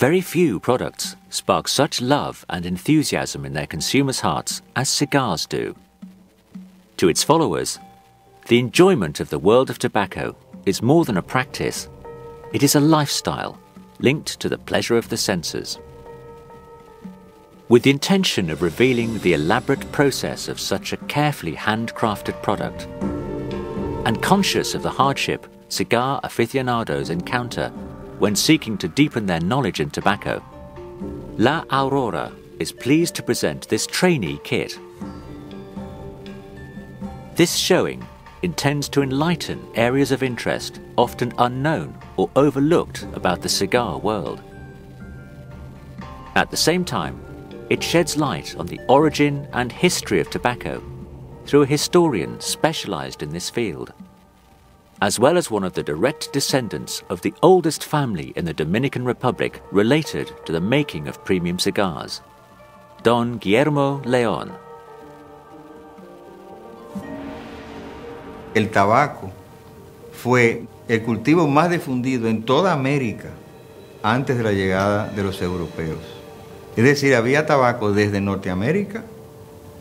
Very few products spark such love and enthusiasm in their consumers' hearts as cigars do. To its followers, the enjoyment of the world of tobacco is more than a practice. It is a lifestyle linked to the pleasure of the senses. With the intention of revealing the elaborate process of such a carefully handcrafted product, and conscious of the hardship cigar aficionados encounter when seeking to deepen their knowledge in tobacco, La Aurora is pleased to present this trainee kit. This showing intends to enlighten areas of interest often unknown or overlooked about the cigar world. At the same time, it sheds light on the origin and history of tobacco through a historian specialized in this field, as well as one of the direct descendants of the oldest family in the Dominican Republic related to the making of premium cigars, Don Guillermo León. El tabaco fue el cultivo más difundido en toda América antes de la llegada de los europeos. Es decir, había tabaco desde Norteamérica,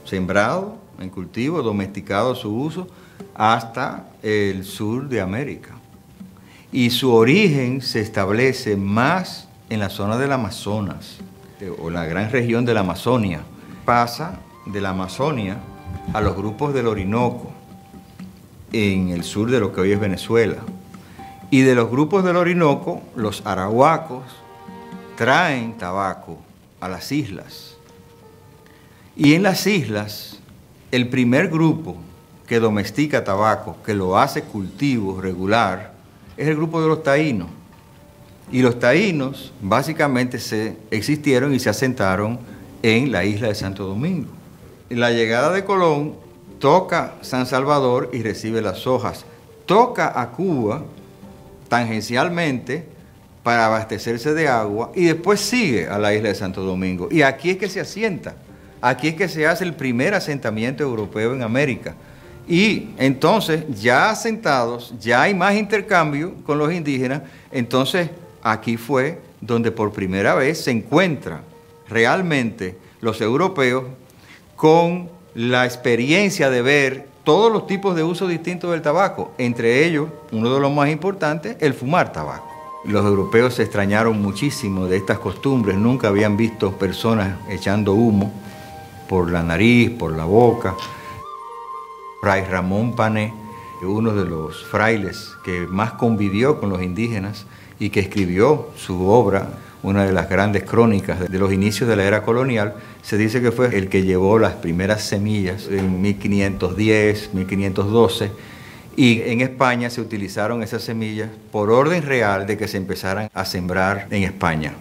sembrado en cultivo, domesticado a su uso, hasta el sur de América. Y su origen se establece más en la zona del Amazonas, o la gran región de la Amazonia. Pasa de la Amazonia a los grupos del Orinoco, en el sur de lo que hoy es Venezuela. Y de los grupos del Orinoco, los arahuacos traen tabaco a las islas. Y en las islas, el primer grupo que domestica tabaco, que lo hace cultivo regular, es el grupo de los taínos. Y los taínos básicamente existieron y se asentaron en la isla de Santo Domingo. La llegada de Colón toca San Salvador y recibe las hojas. Toca a Cuba tangencialmente para abastecerse de agua y después sigue a la isla de Santo Domingo. Y aquí es que se asienta. Aquí es que se hace el primer asentamiento europeo en América. Y entonces, ya asentados, ya hay más intercambio con los indígenas, entonces aquí fue donde por primera vez se encuentran realmente los europeos con la experiencia de ver todos los tipos de uso distintos del tabaco, entre ellos, uno de los más importantes, el fumar tabaco. Los europeos se extrañaron muchísimo de estas costumbres, nunca habían visto personas echando humo por la nariz, por la boca. Fray Ramón Pané, uno de los frailes que más convivió con los indígenas y que escribió su obra, una de las grandes crónicas de los inicios de la era colonial, se dice que fue el que llevó las primeras semillas en 1510, 1512, y en España se utilizaron esas semillas por orden real de que se empezaran a sembrar en España.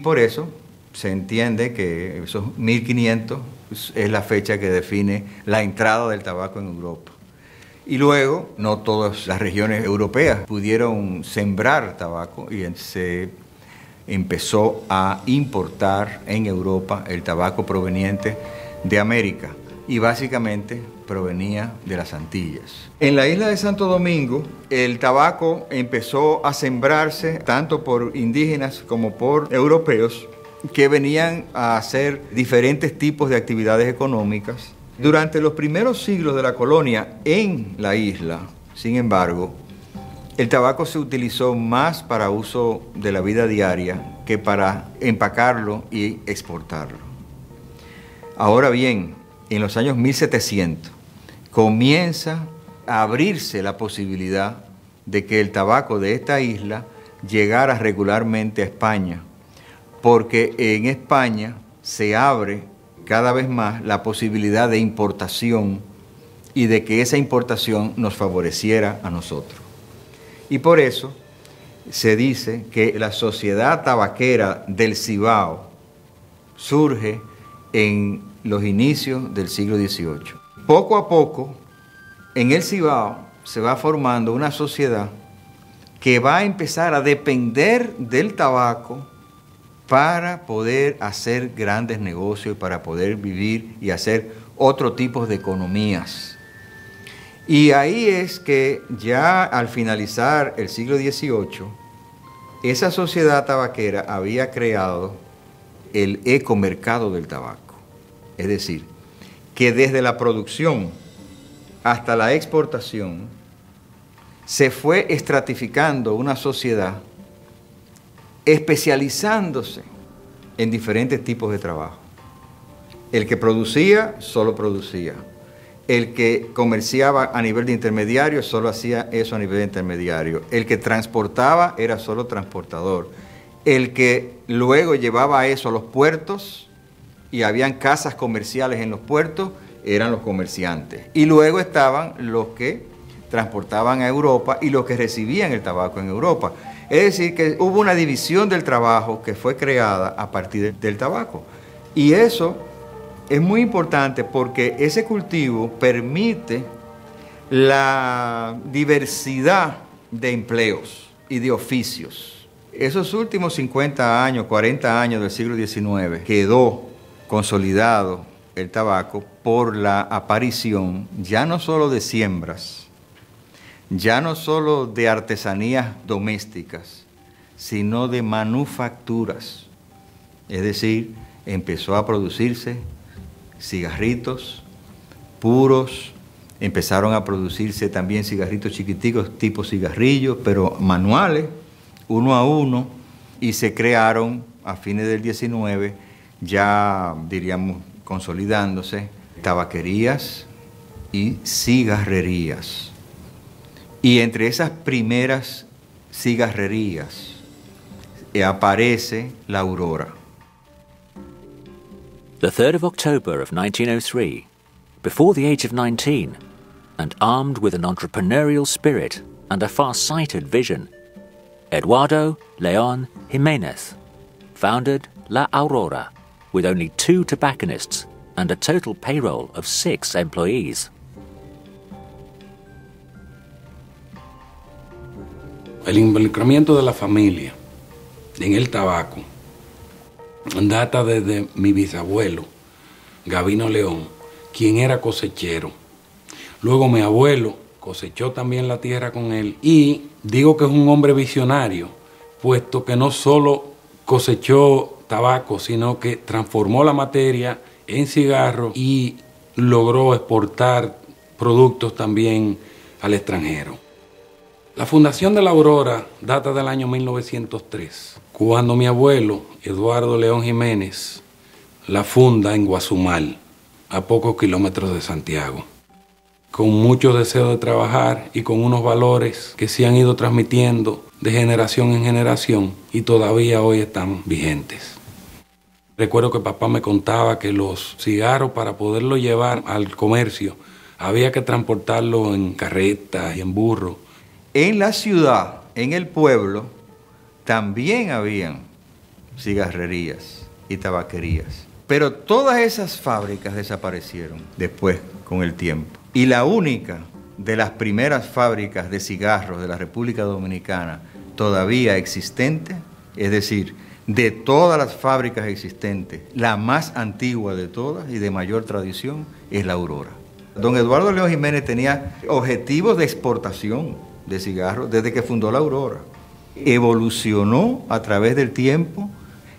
Por eso se entiende que esos 1500 es la fecha que define la entrada del tabaco en Europa. Y luego, no todas las regiones europeas pudieron sembrar tabaco y se empezó a importar en Europa el tabaco proveniente de América y básicamente provenía de las Antillas. En la isla de Santo Domingo, el tabaco empezó a sembrarse tanto por indígenas como por europeos que venían a hacer diferentes tipos de actividades económicas. Durante los primeros siglos de la colonia en la isla, sin embargo, el tabaco se utilizó más para uso de la vida diaria que para empacarlo y exportarlo. Ahora bien, en los años 1700 comienza a abrirse la posibilidad de que el tabaco de esta isla llegara regularmente a España, porque en España se abre cada vez más la posibilidad de importación y de que esa importación nos favoreciera a nosotros. Y por eso se dice que la sociedad tabaquera del Cibao surge en los inicios del siglo XVIII. Poco a poco, en el Cibao se va formando una sociedad que va a empezar a depender del tabaco para poder hacer grandes negocios, para poder vivir y hacer otro tipo de economías. Y ahí es que ya al finalizar el siglo XVIII esa sociedad tabaquera había creado el ecomercado del tabaco. Es decir, que desde la producción hasta la exportación se fue estratificando una sociedad especializándose en diferentes tipos de trabajo. El que producía, solo producía. El que comerciaba a nivel de intermediario, solo hacía eso a nivel de intermediario. El que transportaba era solo transportador. El que luego llevaba eso a los puertos y habían casas comerciales en los puertos, eran los comerciantes. Y luego estaban los que transportaban a Europa y los que recibían el tabaco en Europa. Es decir, que hubo una división del trabajo que fue creada a partir del tabaco. Y eso es muy importante porque ese cultivo permite la diversidad de empleos y de oficios. Esos últimos 50 años, 40 años del siglo XIX, quedó consolidado el tabaco por la aparición ya no solo de siembras, ya no solo de artesanías domésticas, sino de manufacturas. Es decir, empezó a producirse cigarritos puros, empezaron a producirse también cigarritos chiquiticos tipo cigarrillos, pero manuales, uno a uno, y se crearon a fines del 19, ya diríamos consolidándose, tabaquerías y cigarrerías. Y entre esas primeras cigarrerías aparece la Aurora. The 3rd of October of 1903, before the age of 19, and armed with an entrepreneurial spirit and a far-sighted vision, Eduardo León Jiménez founded La Aurora with only 2 tobacconists and a total payroll of 6 employees. El involucramiento de la familia en el tabaco data desde mi bisabuelo, Gavino León, quien era cosechero. Luego mi abuelo cosechó también la tierra con él y digo que es un hombre visionario, puesto que no solo cosechó tabaco, sino que transformó la materia en cigarro y logró exportar productos también al extranjero. La fundación de la Aurora data del año 1903, cuando mi abuelo, Eduardo León Jiménez, la funda en Guazumal, a pocos kilómetros de Santiago, con mucho deseo de trabajar y con unos valores que se han ido transmitiendo de generación en generación y todavía hoy están vigentes. Recuerdo que papá me contaba que los cigarros, para poderlos llevar al comercio, había que transportarlos en carretas y en burros. En la ciudad, en el pueblo, también habían cigarrerías y tabaquerías. Pero todas esas fábricas desaparecieron después, con el tiempo. Y la única de las primeras fábricas de cigarros de la República Dominicana todavía existente, es decir, de todas las fábricas existentes, la más antigua de todas y de mayor tradición es la Aurora. Don Eduardo León Jiménez tenía objetivos de exportación de cigarros desde que fundó la Aurora. Evolucionó a través del tiempo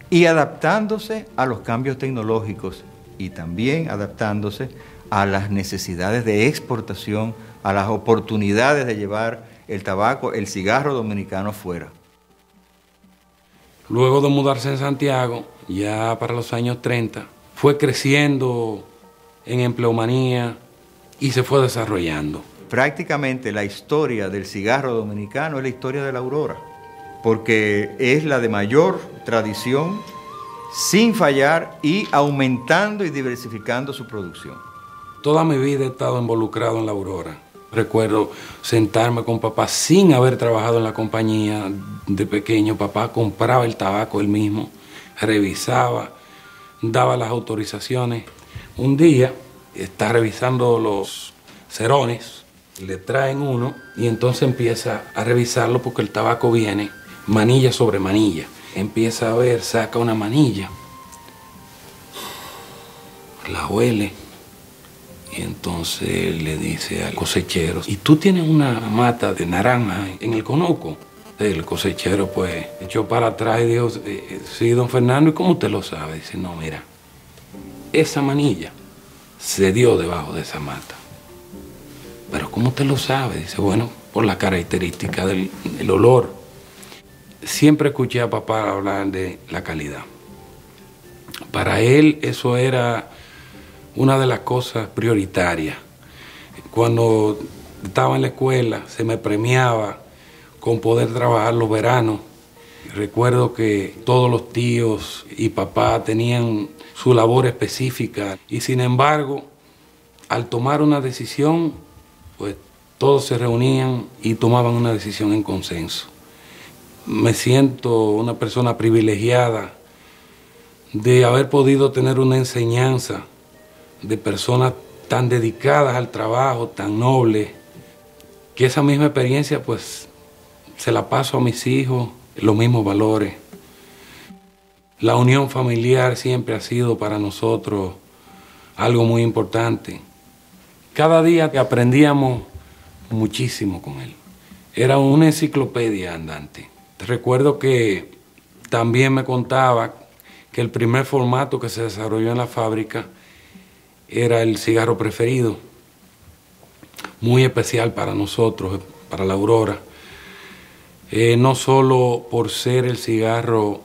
y adaptándose a los cambios tecnológicos y también adaptándose a las necesidades de exportación, a las oportunidades de llevar el tabaco, el cigarro dominicano fuera. Luego de mudarse en Santiago, ya para los años 30, fue creciendo en empleomanía y se fue desarrollando. Prácticamente la historia del cigarro dominicano es la historia de la Aurora, porque es la de mayor tradición, sin fallar y aumentando y diversificando su producción. Toda mi vida he estado involucrado en la Aurora. Recuerdo sentarme con papá sin haber trabajado en la compañía de pequeño. Papá compraba el tabaco él mismo, revisaba, daba las autorizaciones. Un día está revisando los cerones, le traen uno y entonces empieza a revisarlo porque el tabaco viene manilla sobre manilla. Empieza a ver, saca una manilla, la huele y entonces le dice al cosechero: ¿y tú tienes una mata de naranja en el conoco? El cosechero pues echó para atrás y dijo, sí, don Fernando, ¿y cómo usted lo sabe? Dice, no, mira, esa manilla se dio debajo de esa mata. Pero ¿cómo usted lo sabe? Dice, bueno, por la característica del olor. Siempre escuché a papá hablar de la calidad. Para él eso era una de las cosas prioritarias. Cuando estaba en la escuela se me premiaba con poder trabajar los veranos. Recuerdo que todos los tíos y papá tenían su labor específica y sin embargo, al tomar una decisión, pues todos se reunían y tomaban una decisión en consenso. Me siento una persona privilegiada de haber podido tener una enseñanza de personas tan dedicadas al trabajo, tan nobles, que esa misma experiencia pues se la paso a mis hijos, los mismos valores. La unión familiar siempre ha sido para nosotros algo muy importante. Cada día aprendíamos muchísimo con él. Era una enciclopedia andante. Recuerdo que también me contaba que el primer formato que se desarrolló en la fábrica era el cigarro preferido, muy especial para nosotros, para la Aurora. No solo por ser el cigarro,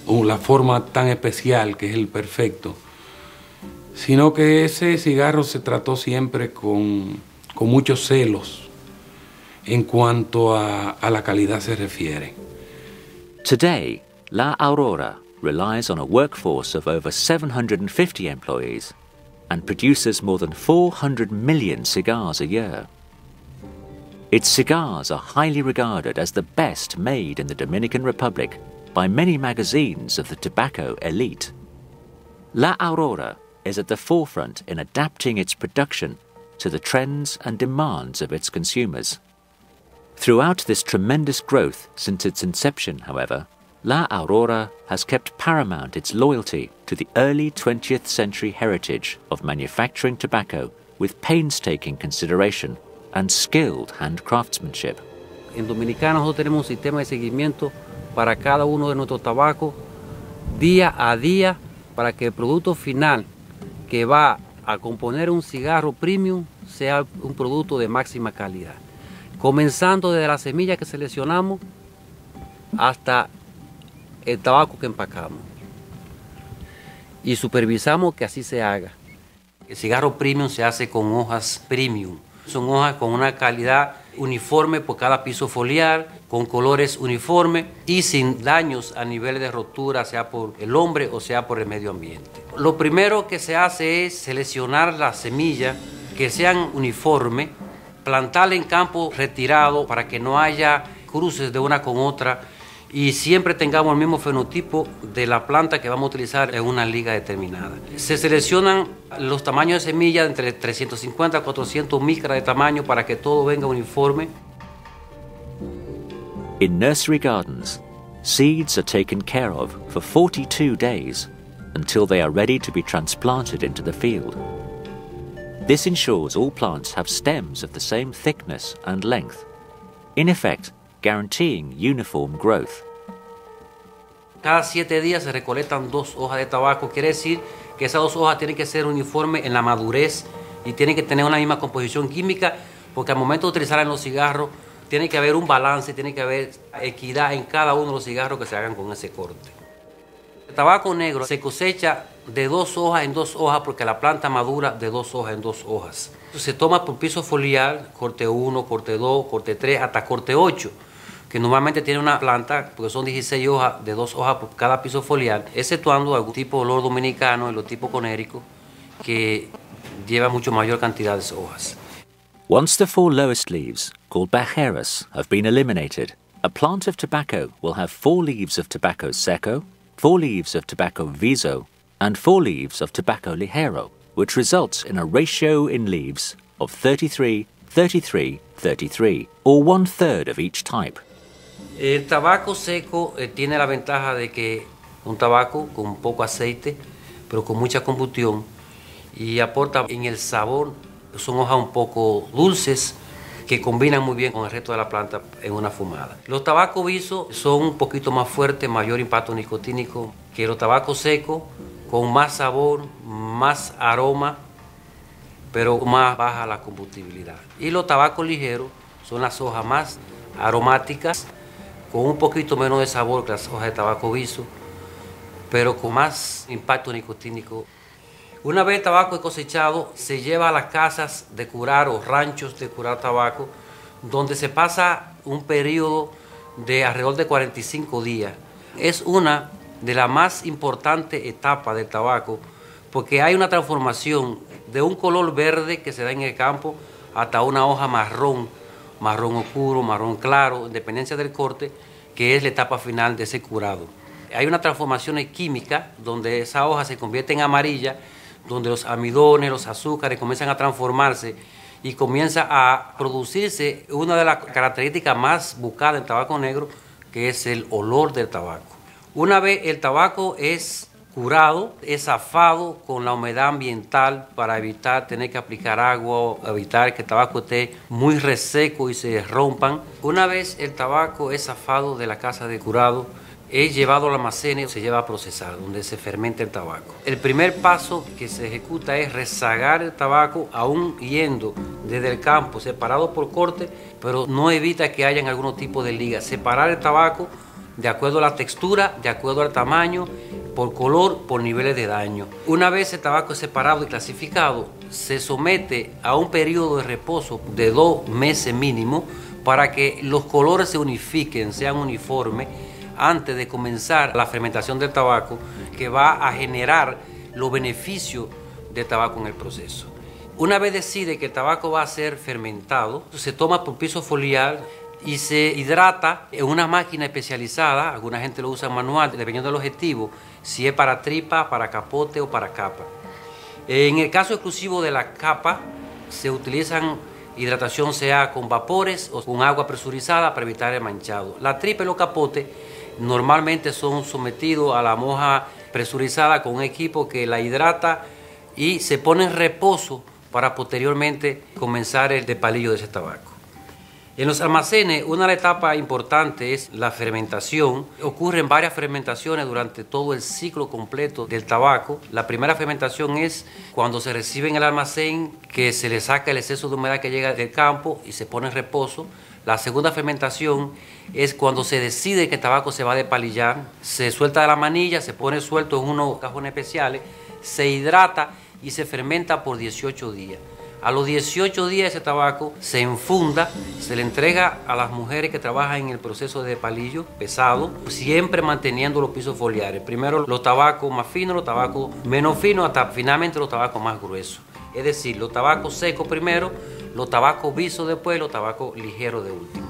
la forma tan especial que es el perfecto, sino que ese cigarro se trató siempre con muchos celos en cuanto a la calidad se refiere. Today, La Aurora relies on a workforce of over 750 employees and produces more than 400 million cigars a year. Its cigars are highly regarded as the best made in the Dominican Republic by many magazines of the tobacco elite. La Aurora is at the forefront in adapting its production to the trends and demands of its consumers. Throughout this tremendous growth since its inception, however, La Aurora has kept paramount its loyalty to the early 20th century heritage of manufacturing tobacco with painstaking consideration and skilled handcraftsmanship. En Dominicana nosotros tenemos un sistema de seguimiento para cada uno de nuestros tabacos día a día para que el producto final que va a componer un cigarro premium sea un producto de máxima calidad. Comenzando desde la semilla que seleccionamos hasta el tabaco que empacamos. Y supervisamos que así se haga. El cigarro premium se hace con hojas premium. Son hojas con una calidad uniforme por cada piso foliar, con colores uniformes y sin daños a nivel de rotura, sea por el hombre o sea por el medio ambiente. Lo primero que se hace es seleccionar las semillas que sean uniformes, plantarla en campo retirado para que no haya cruces de una con otra y siempre tengamos el mismo fenotipo de la planta que vamos a utilizar en una liga determinada. Se seleccionan los tamaños de semillas entre 350 a 400 micras de tamaño para que todo venga uniforme. In nursery gardens, seeds are taken care of for 42 days until they are ready to be transplanted into the field. This ensures all plants have stems of the same thickness and length, in effect guaranteeing uniform growth. Cada 7 días se recolectan 2 hojas de tabaco, quiere decir que esas 2 hojas tienen que ser uniformes en la madurez y tienen que tener una misma composición química, porque al momento de utilizarla en los cigarros tiene que haber un balance, tiene que haber equidad en cada uno de los cigarros que se hagan con ese corte. El tabaco negro se cosecha de 2 hojas en 2 hojas porque la planta madura de 2 hojas en 2 hojas. Se toma por piso foliar, corte 1, corte 2, corte 3, hasta corte 8, que normalmente tiene una planta, porque son 16 hojas de 2 hojas por cada piso foliar, exceptuando algún tipo de olor dominicano y los tipos conéricos que lleva mucho mayor cantidad de hojas. Once the 4 lowest leaves, called bajeras, have been eliminated, a plant of tobacco will have 4 leaves of tobacco seco, 4 leaves of tobacco viso, and 4 leaves of tobacco ligero, which results in a ratio in leaves of 33, 33, 33, or 1/3 of each type. El tabaco seco tiene la ventaja de que un tabaco con poco aceite, pero con mucha combustión, y aporta en el sabor. Son hojas un poco dulces, que combinan muy bien con el resto de la planta en una fumada. Los tabacos visos son un poquito más fuertes, mayor impacto nicotínico que los tabacos secos, con más sabor, más aroma, pero más baja la combustibilidad. Y los tabacos ligeros son las hojas más aromáticas, con un poquito menos de sabor que las hojas de tabaco viso, pero con más impacto nicotínico. Una vez el tabaco es cosechado, se lleva a las casas de curar o ranchos de curar tabaco, donde se pasa un periodo de alrededor de 45 días. Es una de las más importantes etapas del tabaco, porque hay una transformación de un color verde que se da en el campo hasta una hoja marrón, marrón oscuro, marrón claro, en dependencia del corte, que es la etapa final de ese curado. Hay una transformación química donde esa hoja se convierte en amarilla, donde los amidones, los azúcares comienzan a transformarse y comienza a producirse una de las características más buscadas en tabaco negro, que es el olor del tabaco. Una vez el tabaco es curado, es zafado con la humedad ambiental para evitar tener que aplicar agua, evitar que el tabaco esté muy reseco y se rompan. Una vez el tabaco es zafado de la casa de curado, es llevado al almacén y se lleva a procesar, donde se fermenta el tabaco. El primer paso que se ejecuta es rezagar el tabaco, aún yendo desde el campo, separado por corte, pero no evita que haya algún tipo de liga. Separar el tabaco de acuerdo a la textura, de acuerdo al tamaño, por color, por niveles de daño. Una vez el tabaco es separado y clasificado, se somete a un periodo de reposo de 2 meses mínimo para que los colores se unifiquen, sean uniformes, antes de comenzar la fermentación del tabaco, que va a generar los beneficios del tabaco en el proceso. Una vez decide que el tabaco va a ser fermentado, se toma por piso foliar y se hidrata en una máquina especializada. Alguna gente lo usa manual, dependiendo del objetivo, si es para tripa, para capote o para capa. En el caso exclusivo de la capa, se utilizan hidratación sea con vapores o con agua presurizada para evitar el manchado. La tripa y los capotes normalmente son sometidos a la moja presurizada con un equipo que la hidrata y se pone en reposo para posteriormente comenzar el despalillo de ese tabaco. En los almacenes, una etapa importante es la fermentación. Ocurren varias fermentaciones durante todo el ciclo completo del tabaco. La primera fermentación es cuando se recibe en el almacén, que se le saca el exceso de humedad que llega del campo y se pone en reposo. La segunda fermentación es cuando se decide que el tabaco se va a despalillar, se suelta de la manilla, se pone suelto en unos cajones especiales, se hidrata y se fermenta por 18 días. A los 18 días ese tabaco se enfunda, se le entrega a las mujeres que trabajan en el proceso de despalillo pesado, siempre manteniendo los pisos foliares. Primero los tabacos más finos, los tabacos menos finos, hasta finalmente los tabacos más gruesos. Es decir, los tabacos secos primero, los tabacos visos después, los tabacos ligeros de último.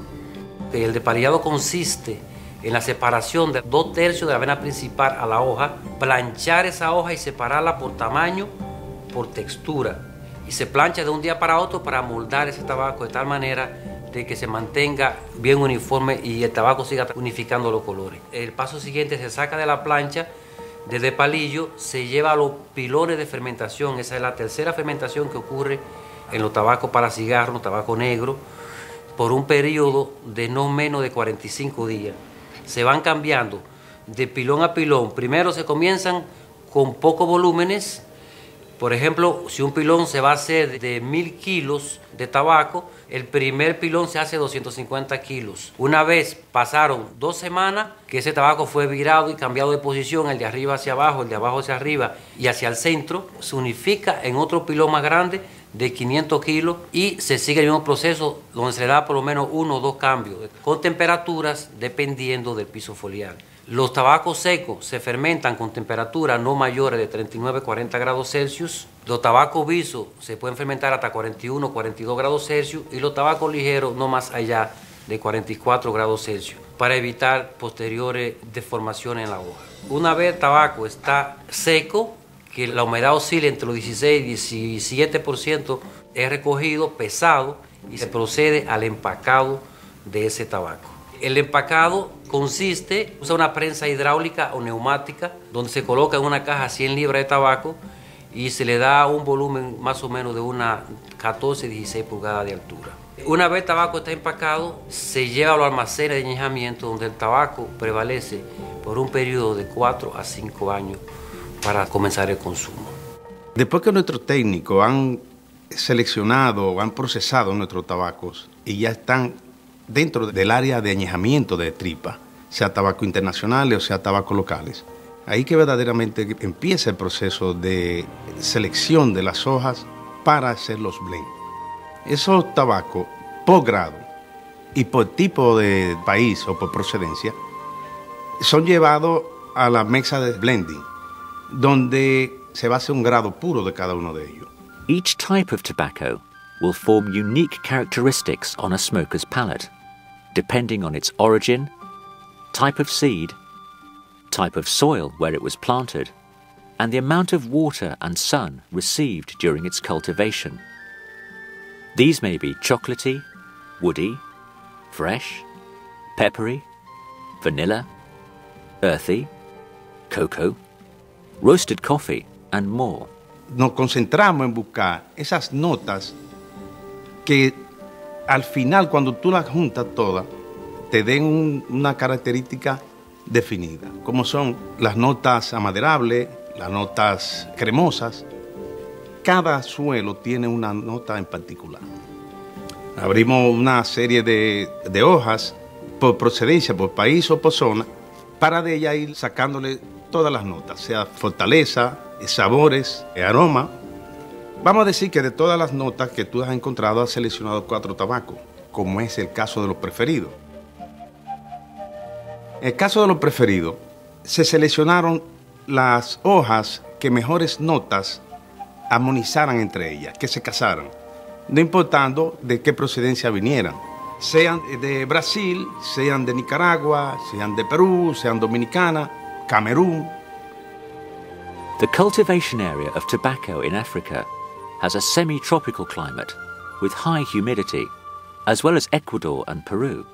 El despalillado consiste en la separación de 2/3 de la avena principal a la hoja, planchar esa hoja y separarla por tamaño, por textura. Y se plancha de un día para otro para moldar ese tabaco de tal manera de que se mantenga bien uniforme y el tabaco siga unificando los colores. El paso siguiente se saca de la plancha, desde palillo, se lleva a los pilones de fermentación. Esa es la tercera fermentación que ocurre en los tabacos para cigarro, los tabacos negros, por un periodo de no menos de 45 días. Se van cambiando de pilón a pilón. Primero se comienzan con pocos volúmenes. Por ejemplo, si un pilón se va a hacer de 1000 kilos de tabaco, el primer pilón se hace 250 kilos. Una vez pasaron 2 semanas que ese tabaco fue virado y cambiado de posición, el de arriba hacia abajo, el de abajo hacia arriba y hacia el centro, se unifica en otro pilón más grande de 500 kilos y se sigue el mismo proceso donde se le da por lo menos 1 o 2 cambios con temperaturas dependiendo del piso foliar. Los tabacos secos se fermentan con temperaturas no mayores de 39-40 grados Celsius. Los tabacos visos se pueden fermentar hasta 41-42 grados Celsius y los tabacos ligeros no más allá de 44 grados Celsius para evitar posteriores deformaciones en la hoja. Una vez el tabaco está seco, que la humedad oscila entre los 16 y 17%, es recogido, pesado y se procede al empacado de ese tabaco. El empacado consiste, usa una prensa hidráulica o neumática donde se coloca en una caja 100 libras de tabaco y se le da un volumen más o menos de unas 14-16 pulgadas de altura. Una vez el tabaco está empacado, se lleva a los almacenes de añejamiento donde el tabaco prevalece por un periodo de 4 a 5 años para comenzar el consumo. Después que nuestros técnicos han seleccionado o han procesado nuestros tabacos y ya están dentro del área de añejamiento de tripa, sea tabaco internacionales o sea tabacos locales, ahí que verdaderamente empieza el proceso de selección de las hojas para hacer los blends. Esos tabacos por grado y por tipo de país o por procedencia son llevados a la mesa de blending, donde se va a hacer un grado puro de cada uno de ellos. Each type of tobacco will form unique characteristics on a smoker's palate, depending on its origin, type of seed, type of soil where it was planted, and the amount of water and sun received during its cultivation. These may be chocolatey, woody, fresh, peppery, vanilla, earthy, cocoa, roasted coffee, and more. Nos concentramos en buscar esas notas que al final, cuando tú las juntas todas, te den una característica definida, como son las notas amaderables, las notas cremosas. Cada suelo tiene una nota en particular. Abrimos una serie de hojas por procedencia, por país o por zona, para de ella ir sacándole todas las notas, sea fortaleza, sabores, aroma. Vamos a decir que de todas las notas que tú has encontrado, has seleccionado 4 tabacos, como es el caso de los preferidos. En el caso de los preferidos, se seleccionaron las hojas que mejores notas armonizaran entre ellas, que se casaran, no importando de qué procedencia vinieran, sean de Brasil, sean de Nicaragua, sean de Perú, sean dominicana, Camerún. The cultivation area of tobacco in Africa has a semi-tropical climate with high humidity, as well as Ecuador and Peru.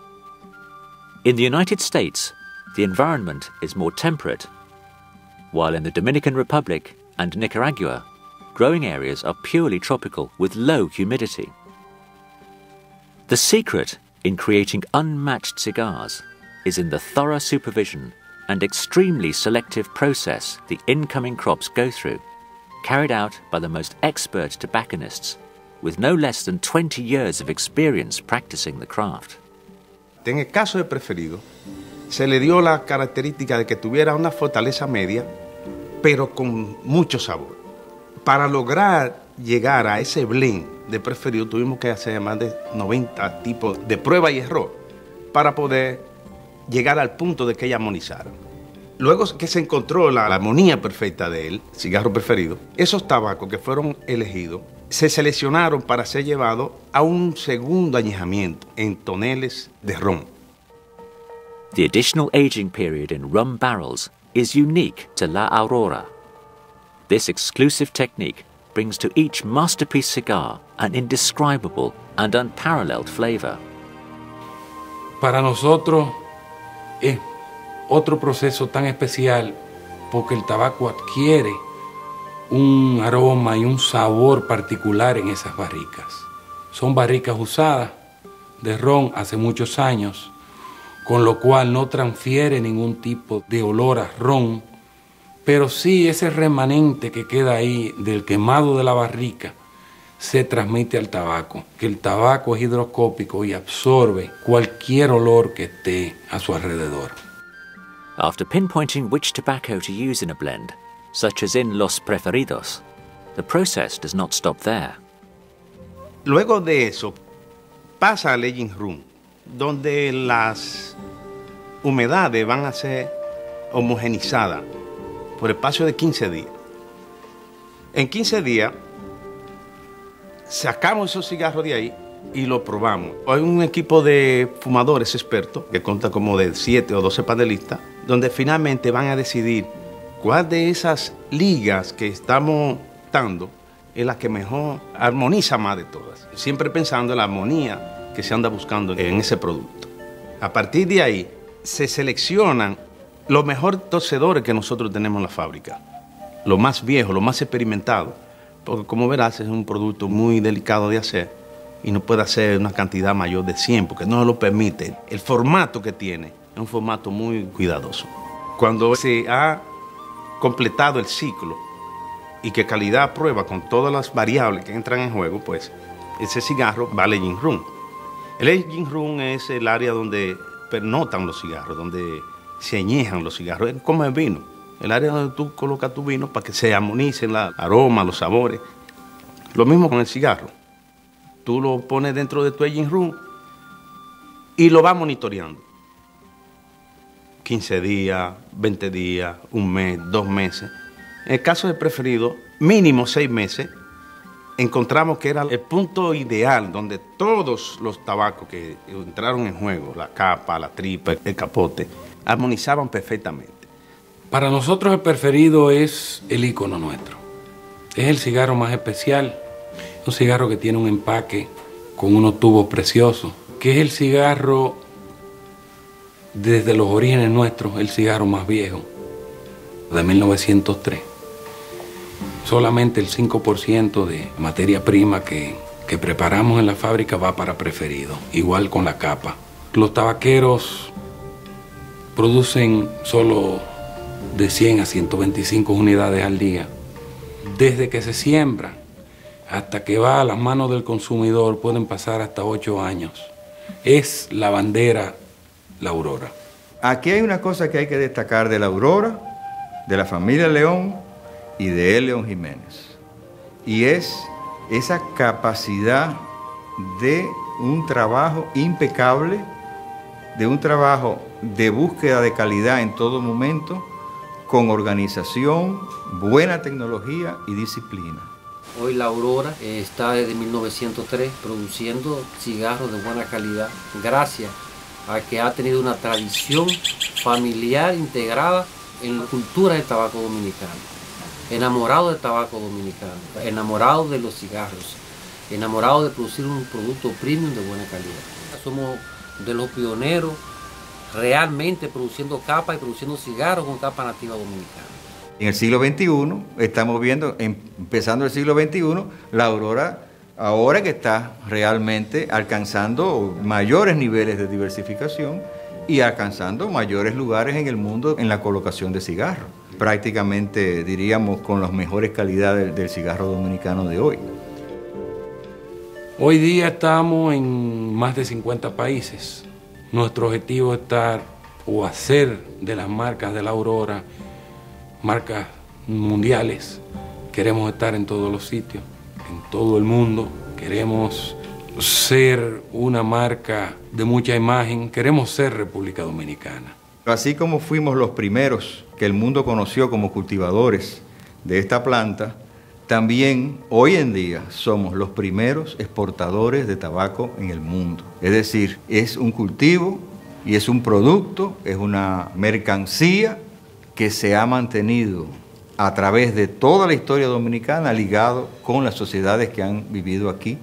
In the United States, the environment is more temperate, while in the Dominican Republic and Nicaragua, growing areas are purely tropical with low humidity. The secret in creating unmatched cigars is in the thorough supervision and extremely selective process the incoming crops go through, carried out by the most expert tobacconists with no less than 20 years of experience practicing the craft. En el caso de preferido, se le dio la característica de que tuviera una fortaleza media, pero con mucho sabor. Para lograr llegar a ese blend de preferido, tuvimos que hacer más de 90 tipos de prueba y error para poder llegar al punto de que ella armonizara. Luego que se encontró la armonía perfecta del cigarro preferido, esos tabacos que fueron elegidos se seleccionaron para ser llevados a un segundo añejamiento en toneles de ron. The additional aging period in rum barrels is unique to La Aurora. This exclusive technique brings to each masterpiece cigar an indescribable and unparalleled flavor. Para nosotros es otro proceso tan especial porque el tabaco adquiere un aroma y un sabor particular en esas barricas. Son barricas usadas de ron hace muchos años, con lo cual no transfiere ningún tipo de olor a ron, pero sí ese remanente que queda ahí del quemado de la barrica se transmite al tabaco, que el tabaco es hidroscópico y absorbe cualquier olor que esté a su alrededor. After pinpointing which tobacco to use in a blend, such as in Los Preferidos, the process does not stop there. Luego de eso, pasa al aging room, donde las humedades van a ser homogenizadas por el espacio de 15 días. En 15 días, sacamos esos cigarros de ahí y lo probamos. Hay un equipo de fumadores expertos que consta como de 7 o 12 panelistas, donde finalmente van a decidir cuál de esas ligas que estamos dando es la que mejor armoniza más de todas. Siempre pensando en la armonía que se anda buscando en ese producto. A partir de ahí, se seleccionan los mejores torcedores que nosotros tenemos en la fábrica. Los más viejos, los más experimentados. Porque como verás, es un producto muy delicado de hacer y no puede hacer una cantidad mayor de 100 porque no lo permite. El formato que tiene es un formato muy cuidadoso. Cuando se ha completado el ciclo y que calidad aprueba con todas las variables que entran en juego, pues ese cigarro va al aging room. El aging room es el área donde pernotan los cigarros, donde se añejan los cigarros, es como el vino. El área donde tú colocas tu vino para que se armonicen los aromas, los sabores. Lo mismo con el cigarro. Tú lo pones dentro de tu aging room y lo vas monitoreando. 15 días, 20 días, un mes, 2 meses. En el caso del preferido, mínimo 6 meses, encontramos que era el punto ideal donde todos los tabacos que entraron en juego, la capa, la tripa, el capote, armonizaban perfectamente. Para nosotros el preferido es el ícono nuestro. Es el cigarro más especial, un cigarro que tiene un empaque con unos tubos preciosos, que es el cigarro, desde los orígenes nuestros, el cigarro más viejo, de 1903. Solamente el 5% de materia prima que preparamos en la fábrica va para preferido, igual con la capa. Los tabaqueros producen solo de 100 a 125 unidades al día. Desde que se siembra hasta que va a las manos del consumidor pueden pasar hasta 8 años. Es la bandera, la Aurora. Aquí hay una cosa que hay que destacar de la Aurora, de la familia León y de E. León Jiménez. Y es esa capacidad de un trabajo impecable, de un trabajo de búsqueda de calidad en todo momento, con organización, buena tecnología y disciplina. Hoy la Aurora está desde 1903 produciendo cigarros de buena calidad, gracias a que ha tenido una tradición familiar integrada en la cultura del tabaco dominicano. Enamorado del tabaco dominicano, enamorado de los cigarros, enamorado de producir un producto premium de buena calidad. Somos de los pioneros realmente produciendo capa y produciendo cigarros con capa nativa dominicana. En el siglo XXI, estamos viendo, empezando el siglo XXI, la Aurora ahora que está realmente alcanzando mayores niveles de diversificación y alcanzando mayores lugares en el mundo en la colocación de cigarros. Prácticamente, diríamos, con las mejores calidades del cigarro dominicano de hoy. Hoy día estamos en más de 50 países. Nuestro objetivo es estar o hacer de las marcas de la Aurora marcas mundiales. Queremos estar en todos los sitios, en todo el mundo. Queremos ser una marca de mucha imagen. Queremos ser República Dominicana. Así como fuimos los primeros que el mundo conoció como cultivadores de esta planta, también hoy en día somos los primeros exportadores de tabaco en el mundo. Es decir, es un cultivo y es un producto, es una mercancía que se ha mantenido a través de toda la historia dominicana ligado con las sociedades que han vivido aquí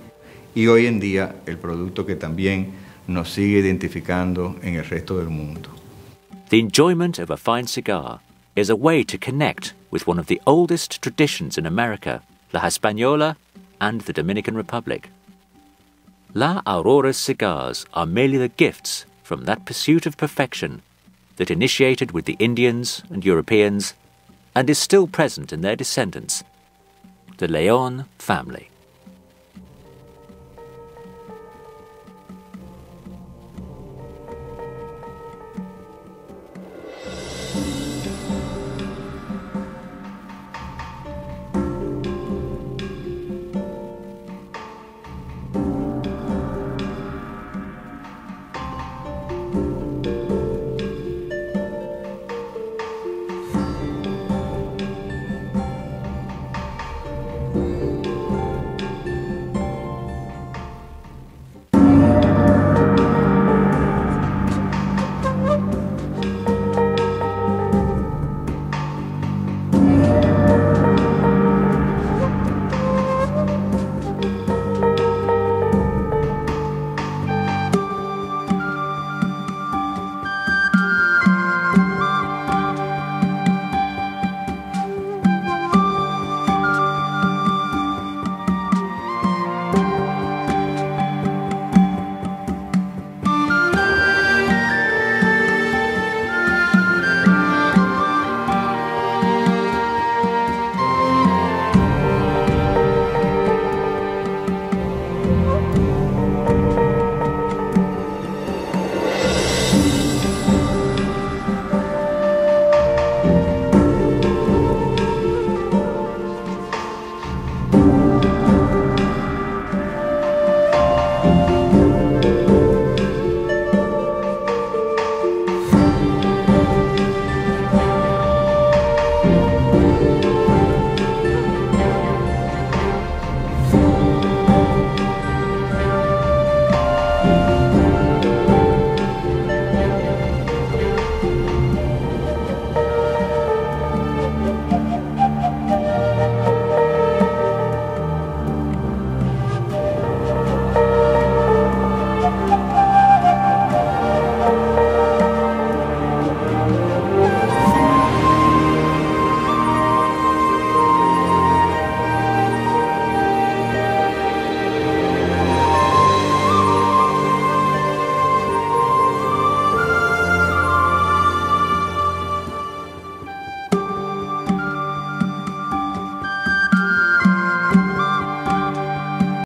y hoy en día el producto que también nos sigue identificando en el resto del mundo. The enjoyment of a fine cigar is a way to connect with one of the oldest traditions in America, La Hispaniola and the Dominican Republic. La Aurora's cigars are merely the gifts from that pursuit of perfection that initiated with the Indians and Europeans and is still present in their descendants, the León family.